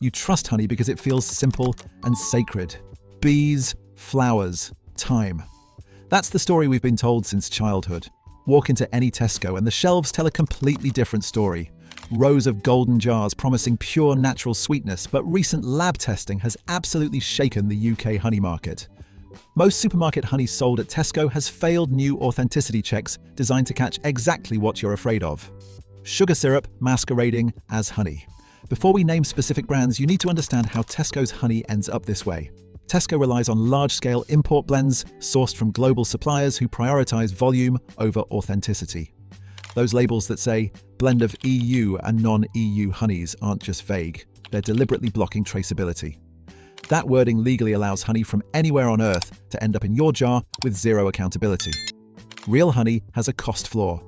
You trust honey because it feels simple and sacred. Bees, flowers, time. That's the story we've been told since childhood. Walk into any Tesco and the shelves tell a completely different story. Rows of golden jars promising pure natural sweetness, but recent lab testing has absolutely shaken the UK honey market. Most supermarket honey sold at Tesco has failed new authenticity checks designed to catch exactly what you're afraid of. Sugar syrup masquerading as honey. Before we name specific brands, you need to understand how Tesco's honey ends up this way. Tesco relies on large-scale import blends sourced from global suppliers who prioritize volume over authenticity. Those labels that say blend of EU and non-EU honeys aren't just vague, they're deliberately blocking traceability. That wording legally allows honey from anywhere on Earth to end up in your jar with zero accountability. Real honey has a cost floor.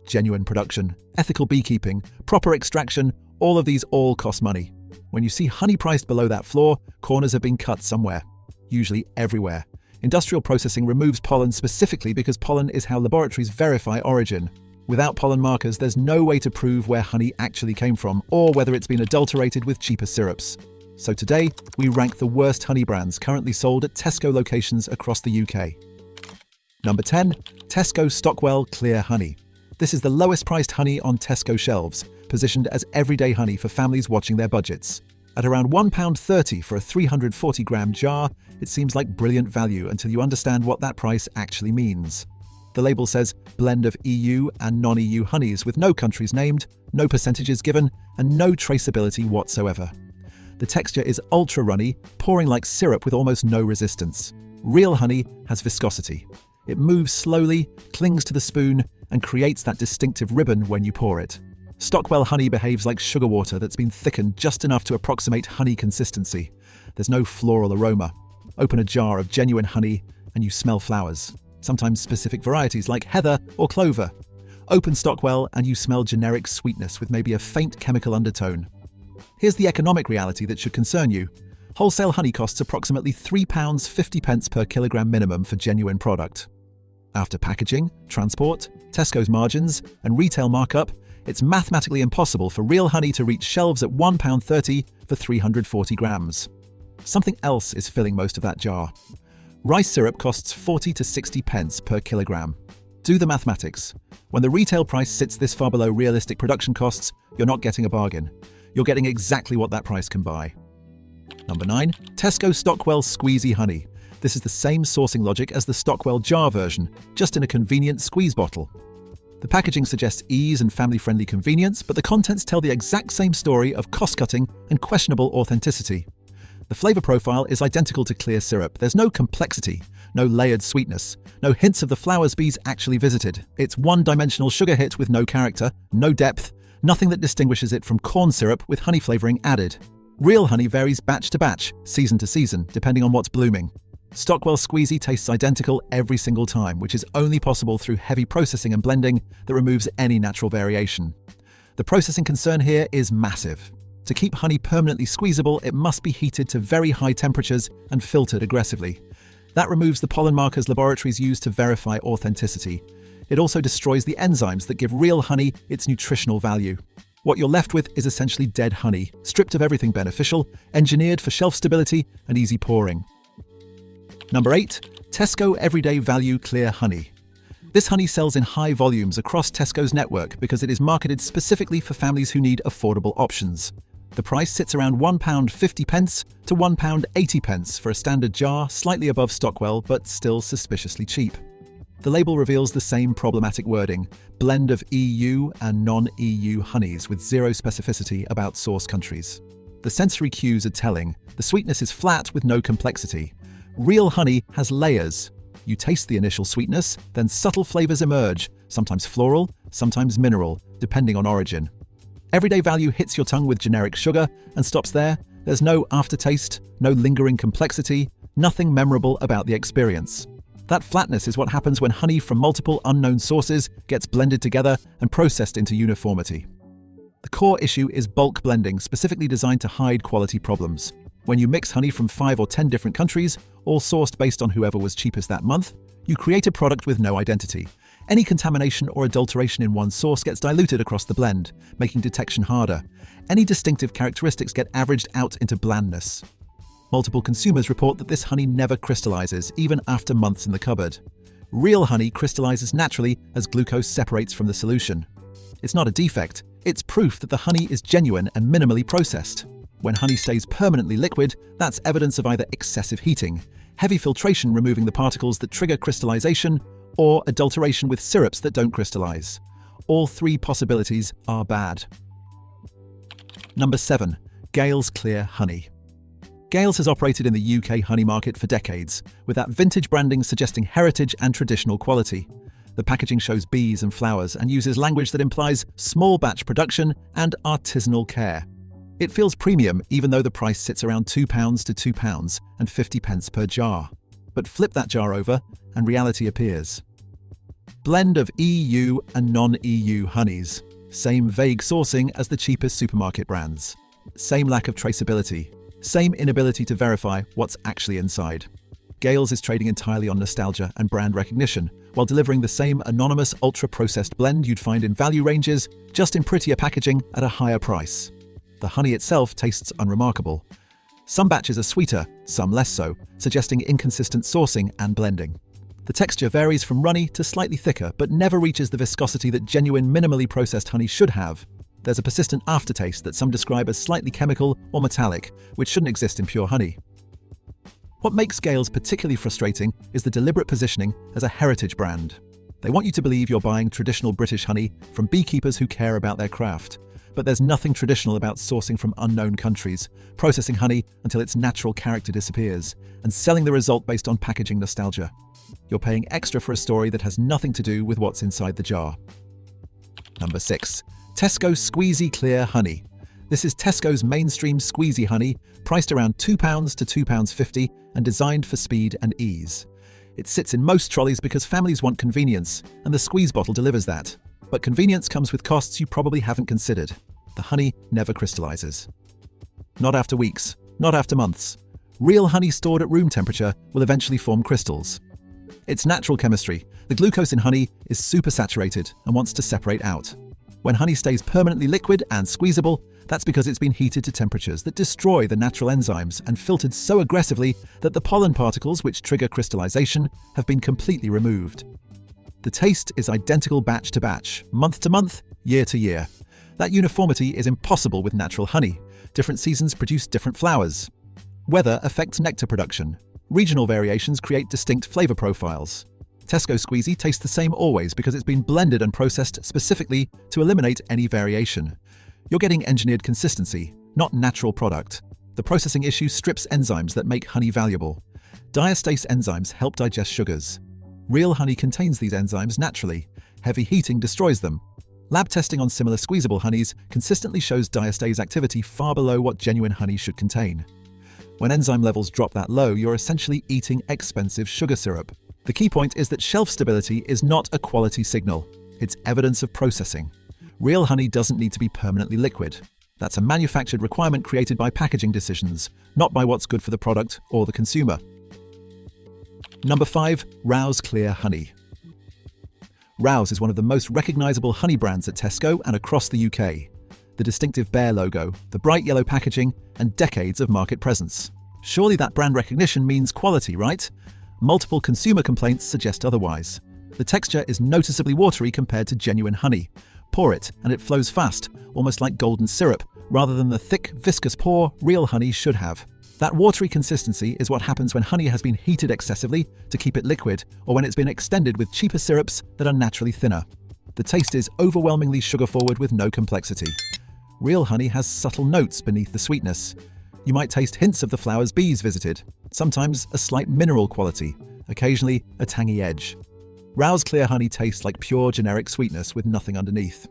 Genuine production, ethical beekeeping, proper extraction, all of these all cost money. When you see honey priced below that floor, corners have been cut somewhere, usually everywhere. Industrial processing removes pollen specifically because pollen is how laboratories verify origin. Without pollen markers, there's no way to prove where honey actually came from or whether it's been adulterated with cheaper syrups. So today, we rank the worst honey brands currently sold at Tesco locations across the UK. Number 10. Tesco Stockwell Clear Honey. This is the lowest priced honey on Tesco shelves, positioned as everyday honey for families watching their budgets. At around £1.30 for a 340-gram jar, it seems like brilliant value until you understand what that price actually means. The label says blend of EU and non-EU honeys with no countries named, no percentages given, and no traceability whatsoever. The texture is ultra runny, pouring like syrup with almost no resistance. Real honey has viscosity. It moves slowly, clings to the spoon, and creates that distinctive ribbon when you pour it. Stockwell honey behaves like sugar water that's been thickened just enough to approximate honey consistency. There's no floral aroma. Open a jar of genuine honey and you smell flowers, sometimes specific varieties like heather or clover. Open Stockwell and you smell generic sweetness with maybe a faint chemical undertone. Here's the economic reality that should concern you. Wholesale honey costs approximately £3.50 per kilogram minimum for genuine product. After packaging, transport, Tesco's margins, and retail markup, it's mathematically impossible for real honey to reach shelves at £1.30 for 340 grams. Something else is filling most of that jar. Rice syrup costs 40 to 60 pence per kilogram. Do the mathematics. When the retail price sits this far below realistic production costs, you're not getting a bargain. You're getting exactly what that price can buy. Number 9. Tesco Stockwell Squeezy Honey. This is the same sourcing logic as the Stockwell jar version, just in a convenient squeeze bottle. The packaging suggests ease and family-friendly convenience, but the contents tell the exact same story of cost-cutting and questionable authenticity. The flavour profile is identical to clear syrup. There's no complexity, no layered sweetness, no hints of the flowers bees actually visited. It's one-dimensional sugar hit with no character, no depth, nothing that distinguishes it from corn syrup with honey flavouring added. Real honey varies batch to batch, season to season, depending on what's blooming. Stockwell Squeezy tastes identical every single time, which is only possible through heavy processing and blending that removes any natural variation. The processing concern here is massive. To keep honey permanently squeezable, it must be heated to very high temperatures and filtered aggressively. That removes the pollen markers laboratories use to verify authenticity. It also destroys the enzymes that give real honey its nutritional value. What you're left with is essentially dead honey, stripped of everything beneficial, engineered for shelf stability and easy pouring. Number 8. Tesco Everyday Value Clear Honey. This honey sells in high volumes across Tesco's network because it is marketed specifically for families who need affordable options. The price sits around £1.50 to £1.80 for a standard jar, slightly above Stockwell but still suspiciously cheap. The label reveals the same problematic wording, blend of EU and non-EU honeys with zero specificity about source countries. The sensory cues are telling. The sweetness is flat with no complexity. Real honey has layers. You taste the initial sweetness, then subtle flavors emerge, sometimes floral, sometimes mineral, depending on origin. Everyday value hits your tongue with generic sugar and stops there. There's no aftertaste, no lingering complexity, nothing memorable about the experience. That flatness is what happens when honey from multiple unknown sources gets blended together and processed into uniformity. The core issue is bulk blending, specifically designed to hide quality problems. When you mix honey from 5 or 10 different countries, all sourced based on whoever was cheapest that month, you create a product with no identity. Any contamination or adulteration in one source gets diluted across the blend, making detection harder. Any distinctive characteristics get averaged out into blandness. Multiple consumers report that this honey never crystallizes, even after months in the cupboard. Real honey crystallizes naturally as glucose separates from the solution. It's not a defect, it's proof that the honey is genuine and minimally processed. When honey stays permanently liquid, that's evidence of either excessive heating, heavy filtration removing the particles that trigger crystallization, or adulteration with syrups that don't crystallize. All three possibilities are bad. Number 7. Gales Clear Honey. Gales has operated in the UK honey market for decades, with that vintage branding suggesting heritage and traditional quality. The packaging shows bees and flowers and uses language that implies small batch production and artisanal care. It feels premium even though the price sits around £2 to £2 and 50 pence per jar. But flip that jar over and reality appears. Blend of EU and non-EU honeys. Same vague sourcing as the cheapest supermarket brands. Same lack of traceability. Same inability to verify what's actually inside. Gales is trading entirely on nostalgia and brand recognition, while delivering the same anonymous ultra-processed blend you'd find in value ranges, just in prettier packaging at a higher price. The honey itself tastes unremarkable. Some batches are sweeter, some less so, suggesting inconsistent sourcing and blending. The texture varies from runny to slightly thicker, but never reaches the viscosity that genuine minimally processed honey should have. There's a persistent aftertaste that some describe as slightly chemical or metallic, which shouldn't exist in pure honey. What makes Gales particularly frustrating is the deliberate positioning as a heritage brand. They want you to believe you're buying traditional British honey from beekeepers who care about their craft. But there's nothing traditional about sourcing from unknown countries, processing honey until its natural character disappears, and selling the result based on packaging nostalgia. You're paying extra for a story that has nothing to do with what's inside the jar. Number 6. Tesco Squeezy Clear Honey. This is Tesco's mainstream squeezy honey, priced around £2 to £2.50 and designed for speed and ease. It sits in most trolleys because families want convenience, and the squeeze bottle delivers that. But convenience comes with costs you probably haven't considered. The honey never crystallizes. Not after weeks, not after months. Real honey stored at room temperature will eventually form crystals. It's natural chemistry. The glucose in honey is supersaturated and wants to separate out. When honey stays permanently liquid and squeezable, that's because it's been heated to temperatures that destroy the natural enzymes and filtered so aggressively that the pollen particles which trigger crystallization have been completely removed. The taste is identical batch to batch, month to month, year to year. That uniformity is impossible with natural honey. Different seasons produce different flowers. Weather affects nectar production. Regional variations create distinct flavor profiles. Tesco Squeezy tastes the same always because it's been blended and processed specifically to eliminate any variation. You're getting engineered consistency, not natural product. The processing issue strips enzymes that make honey valuable. Diastase enzymes help digest sugars. Real honey contains these enzymes naturally. Heavy heating destroys them. Lab testing on similar squeezable honeys consistently shows diastase activity far below what genuine honey should contain. When enzyme levels drop that low, you're essentially eating expensive sugar syrup. The key point is that shelf stability is not a quality signal. It's evidence of processing. Real honey doesn't need to be permanently liquid. That's a manufactured requirement created by packaging decisions, not by what's good for the product or the consumer. Number 5. Rouse Clear Honey. Rouse is one of the most recognizable honey brands at Tesco and across the UK. The distinctive bear logo, the bright yellow packaging, and decades of market presence. Surely that brand recognition means quality, right? Multiple consumer complaints suggest otherwise. The texture is noticeably watery compared to genuine honey. Pour it, and it flows fast, almost like golden syrup, rather than the thick, viscous pour real honey should have. That watery consistency is what happens when honey has been heated excessively to keep it liquid, or when it's been extended with cheaper syrups that are naturally thinner. The taste is overwhelmingly sugar-forward with no complexity. Real honey has subtle notes beneath the sweetness. You might taste hints of the flowers bees visited, sometimes a slight mineral quality, occasionally a tangy edge. Rouse Clear Honey tastes like pure generic sweetness with nothing underneath.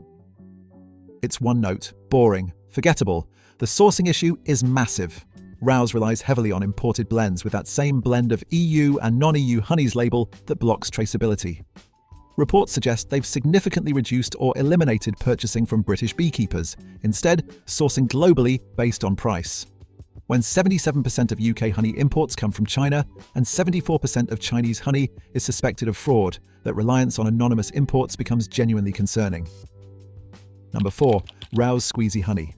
It's one note, boring, forgettable. The sourcing issue is massive. Rouse relies heavily on imported blends with that same blend of EU and non-EU honeys label that blocks traceability. Reports suggest they've significantly reduced or eliminated purchasing from British beekeepers, instead sourcing globally based on price. when 77% of UK honey imports come from China and 74% of Chinese honey is suspected of fraud, that reliance on anonymous imports becomes genuinely concerning. Number 4. Rouse Squeezy Honey.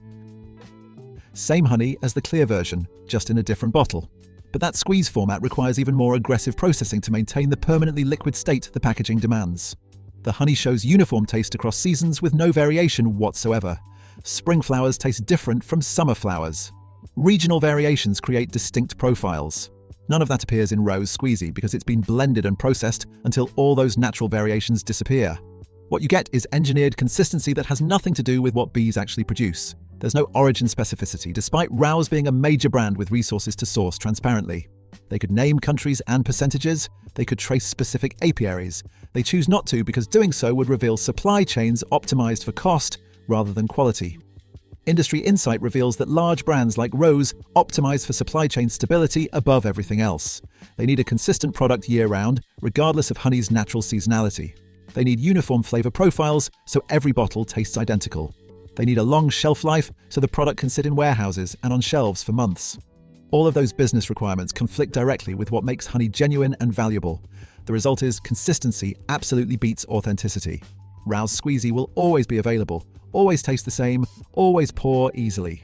Same honey as the clear version, just in a different bottle. But that squeeze format requires even more aggressive processing to maintain the permanently liquid state the packaging demands. The honey shows uniform taste across seasons with no variation whatsoever. Spring flowers taste different from summer flowers. Regional variations create distinct profiles. None of that appears in Rouse Squeezy because it's been blended and processed until all those natural variations disappear. What you get is engineered consistency that has nothing to do with what bees actually produce. There's no origin specificity, despite Rouse being a major brand with resources to source transparently. They could name countries and percentages. They could trace specific apiaries. They choose not to because doing so would reveal supply chains optimized for cost rather than quality. Industry insight reveals that large brands like Rouse optimize for supply chain stability above everything else. They need a consistent product year-round, regardless of honey's natural seasonality. They need uniform flavor profiles so every bottle tastes identical. They need a long shelf life so the product can sit in warehouses and on shelves for months. All of those business requirements conflict directly with what makes honey genuine and valuable. The result is consistency absolutely beats authenticity. Rouse Squeezy will always be available, always taste the same, always pour easily.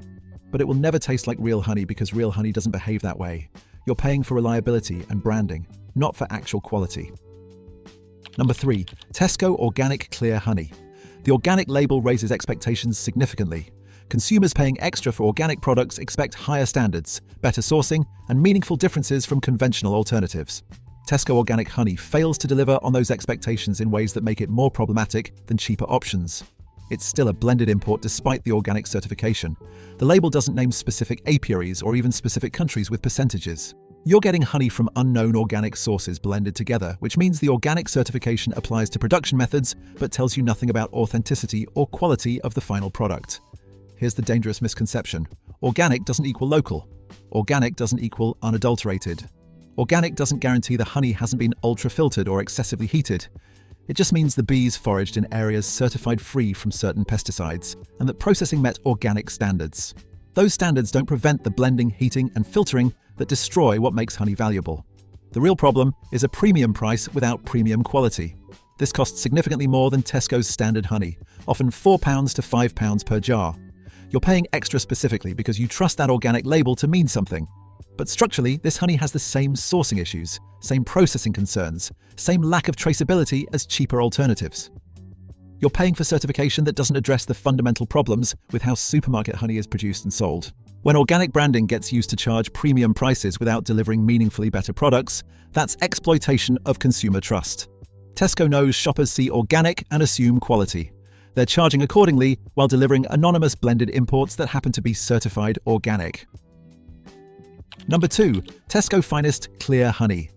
But it will never taste like real honey because real honey doesn't behave that way. You're paying for reliability and branding, not for actual quality. Number 3. Tesco Organic Clear Honey. The organic label raises expectations significantly. Consumers paying extra for organic products expect higher standards, better sourcing, and meaningful differences from conventional alternatives. Tesco Organic Honey fails to deliver on those expectations in ways that make it more problematic than cheaper options. It's still a blended import despite the organic certification. The label doesn't name specific apiaries or even specific countries with percentages. You're getting honey from unknown organic sources blended together, which means the organic certification applies to production methods but tells you nothing about authenticity or quality of the final product. Here's the dangerous misconception. Organic doesn't equal local. Organic doesn't equal unadulterated. Organic doesn't guarantee the honey hasn't been ultra-filtered or excessively heated. It just means the bees foraged in areas certified free from certain pesticides and that processing met organic standards. Those standards don't prevent the blending, heating, and filtering that destroy what makes honey valuable. The real problem is a premium price without premium quality. This costs significantly more than Tesco's standard honey, often £4 to £5 per jar. You're paying extra specifically because you trust that organic label to mean something. But structurally, this honey has the same sourcing issues, same processing concerns, same lack of traceability as cheaper alternatives. You're paying for certification that doesn't address the fundamental problems with how supermarket honey is produced and sold. When organic branding gets used to charge premium prices without delivering meaningfully better products, that's exploitation of consumer trust. Tesco knows shoppers see organic and assume quality. They're charging accordingly while delivering anonymous blended imports that happen to be certified organic. Number 2. Tesco Finest Clear Honey.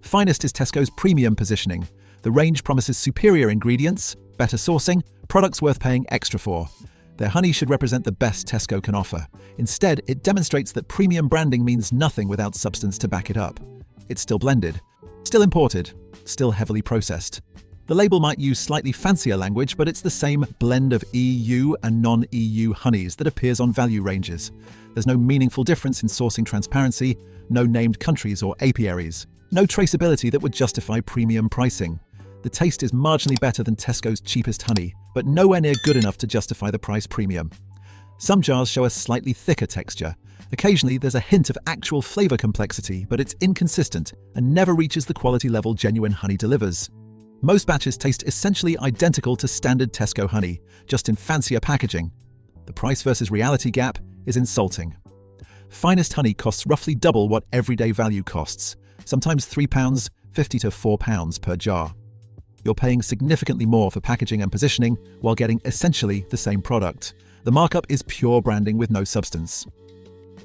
Finest is Tesco's premium positioning. The range promises superior ingredients, better sourcing, products worth paying extra for. Their honey should represent the best Tesco can offer. Instead, it demonstrates that premium branding means nothing without substance to back it up. It's still blended, still imported, still heavily processed. The label might use slightly fancier language, but it's the same blend of EU and non-EU honeys that appears on value ranges. There's no meaningful difference in sourcing transparency, no named countries or apiaries, no traceability that would justify premium pricing. The taste is marginally better than Tesco's cheapest honey, but nowhere near good enough to justify the price premium. Some jars show a slightly thicker texture. Occasionally, there's a hint of actual flavor complexity, but it's inconsistent and never reaches the quality level genuine honey delivers. Most batches taste essentially identical to standard Tesco honey, just in fancier packaging. The price versus reality gap is insulting. Finest honey costs roughly double what everyday value costs, sometimes £3, 50 to £4 per jar. You're paying significantly more for packaging and positioning while getting essentially the same product. The markup is pure branding with no substance.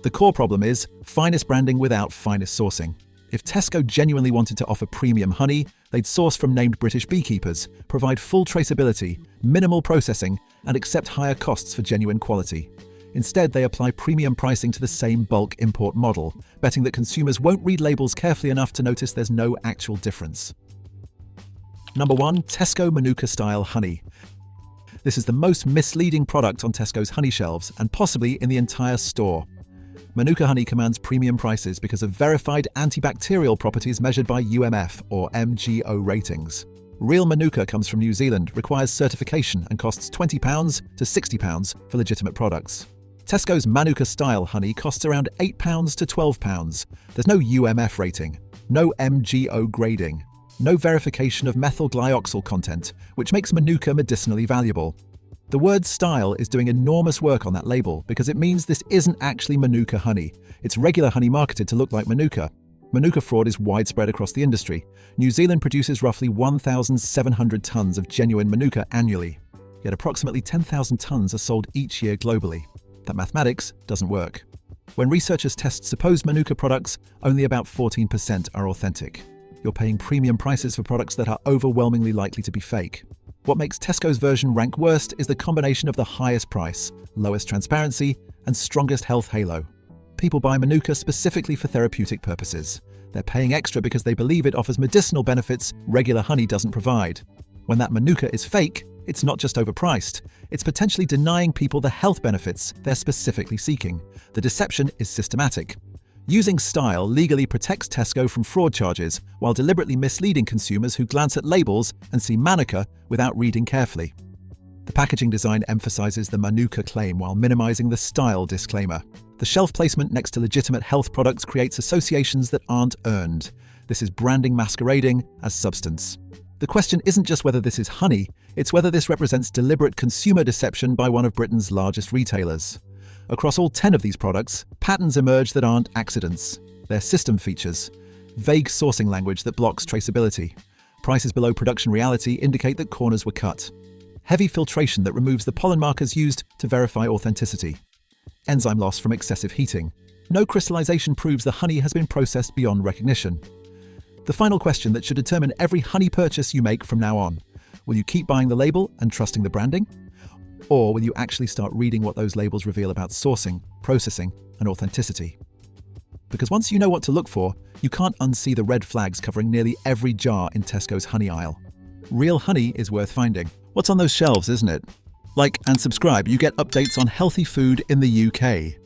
The core problem is finest branding without finest sourcing. If Tesco genuinely wanted to offer premium honey, they'd source from named British beekeepers, provide full traceability, minimal processing, and accept higher costs for genuine quality. Instead, they apply premium pricing to the same bulk import model, betting that consumers won't read labels carefully enough to notice there's no actual difference. Number 1. Tesco Manuka-style honey. This is the most misleading product on Tesco's honey shelves and possibly in the entire store. Manuka honey commands premium prices because of verified antibacterial properties measured by UMF or MGO ratings. Real Manuka comes from New Zealand, requires certification and costs £20 to £60 for legitimate products. Tesco's Manuka-style honey costs around £8 to £12. There's no UMF rating, no MGO grading, no verification of methyl glyoxal content, which makes Manuka medicinally valuable. The word style is doing enormous work on that label because it means this isn't actually Manuka honey. It's regular honey marketed to look like Manuka. Manuka fraud is widespread across the industry. New Zealand produces roughly 1,700 tonnes of genuine Manuka annually, yet approximately 10,000 tonnes are sold each year globally. That mathematics doesn't work. When researchers test supposed Manuka products, only about 14% are authentic. You're paying premium prices for products that are overwhelmingly likely to be fake. What makes Tesco's version rank worst is the combination of the highest price, lowest transparency, and strongest health halo. People buy Manuka specifically for therapeutic purposes. They're paying extra because they believe it offers medicinal benefits regular honey doesn't provide. When that Manuka is fake, it's not just overpriced, it's potentially denying people the health benefits they're specifically seeking. The deception is systematic. Using style legally protects Tesco from fraud charges while deliberately misleading consumers who glance at labels and see Manuka without reading carefully. The packaging design emphasizes the Manuka claim while minimizing the style disclaimer. The shelf placement next to legitimate health products creates associations that aren't earned. This is branding masquerading as substance. The question isn't just whether this is honey, it's whether this represents deliberate consumer deception by one of Britain's largest retailers. Across all 10 of these products, patterns emerge that aren't accidents. They're system features, vague sourcing language that blocks traceability. Prices below production reality indicate that corners were cut. Heavy filtration that removes the pollen markers used to verify authenticity. Enzyme loss from excessive heating. No crystallization proves the honey has been processed beyond recognition. The final question that should determine every honey purchase you make from now on. Will you keep buying the label and trusting the branding? Or will you actually start reading what those labels reveal about sourcing, processing, and authenticity? Because once you know what to look for, you can't unsee the red flags covering nearly every jar in Tesco's honey aisle. Real honey is worth finding. What's on those shelves, isn't it? Like and subscribe, you get updates on healthy food in the UK.